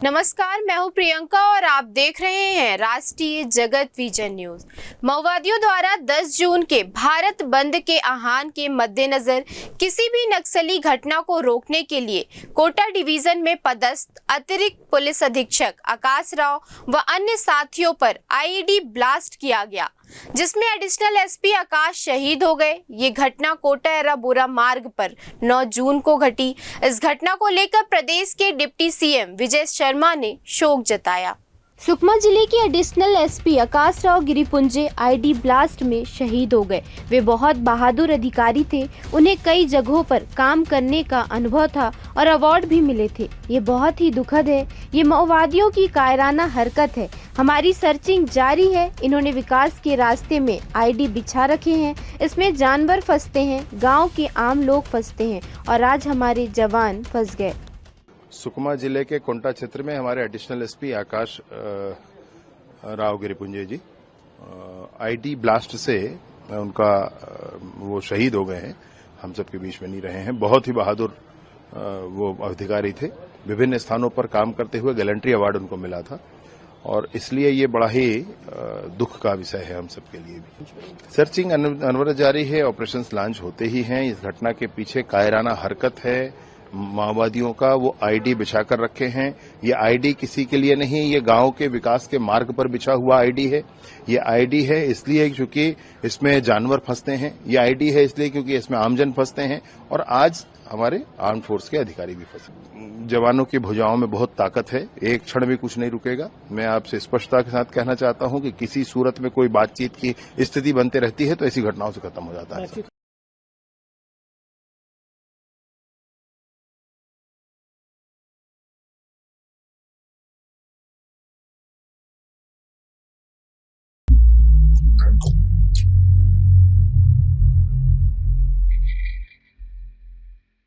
नमस्कार, मैं हूं प्रियंका और आप देख रहे हैं राष्ट्रीय जगत विजन न्यूज। माओवादियों द्वारा 10 जून के भारत बंद के आह्वान के मद्देनजर किसी भी नक्सली घटना को रोकने के लिए कोटा डिवीजन में पदस्थ अतिरिक्त पुलिस अधीक्षक आकाश राव व अन्य साथियों पर आईईडी ब्लास्ट किया गया, जिसमें एडिशनल एसपी आकाश शहीद हो गए। ये घटना कोटा एराबोरा मार्ग पर 9 जून को घटी। इस घटना को लेकर प्रदेश के डिप्टी सीएम विजय शर्मा ने शोक जताया। सुकमा जिले के एडिशनल एसपी आकाश राव गिरिपुंजे आईडी ब्लास्ट में शहीद हो गए। वे बहुत बहादुर अधिकारी थे। उन्हें कई जगहों पर काम करने का अनुभव था और अवार्ड भी मिले थे। ये बहुत ही दुखद है। ये माओवादियों की कायराना हरकत है। हमारी सर्चिंग जारी है। इन्होंने विकास के रास्ते में आईडी बिछा रखे हैं। इसमें जानवर फंसते हैं, गाँव के आम लोग फंसते हैं और आज हमारे जवान फंस गए। सुकमा जिले के कोंटा क्षेत्र में हमारे एडिशनल एसपी आकाश राव गिरिपुंजे जी आईडी ब्लास्ट से उनका वो शहीद हो गए हैं। हम सबके बीच में नहीं रहे हैं। बहुत ही बहादुर वो अधिकारी थे। विभिन्न स्थानों पर काम करते हुए गैलेंट्री अवार्ड उनको मिला था और इसलिए ये बड़ा ही दुख का विषय है हम सबके लिए भी। सर्चिंग अनवरत जारी है। ऑपरेशंस लॉन्च होते ही हैं। इस घटना के पीछे कायराना हरकत है माओवादियों का। वो आईडी बिछा कर रखे हैं। ये आईडी किसी के लिए नहीं, ये गांव के विकास के मार्ग पर बिछा हुआ आईडी है। ये आईडी है इसलिए क्योंकि इसमें जानवर फंसते हैं। ये आईडी है इसलिए क्योंकि इसमें आमजन फंसते हैं और आज हमारे आर्म फोर्स के अधिकारी भी फंसे। जवानों की भुजाओं में बहुत ताकत है। एक क्षण भी कुछ नहीं रुकेगा। मैं आपसे स्पष्टता के साथ कहना चाहता हूं कि किसी सूरत में कोई बातचीत की स्थिति बनते रहती है तो ऐसी घटनाओं से खत्म हो जाता है।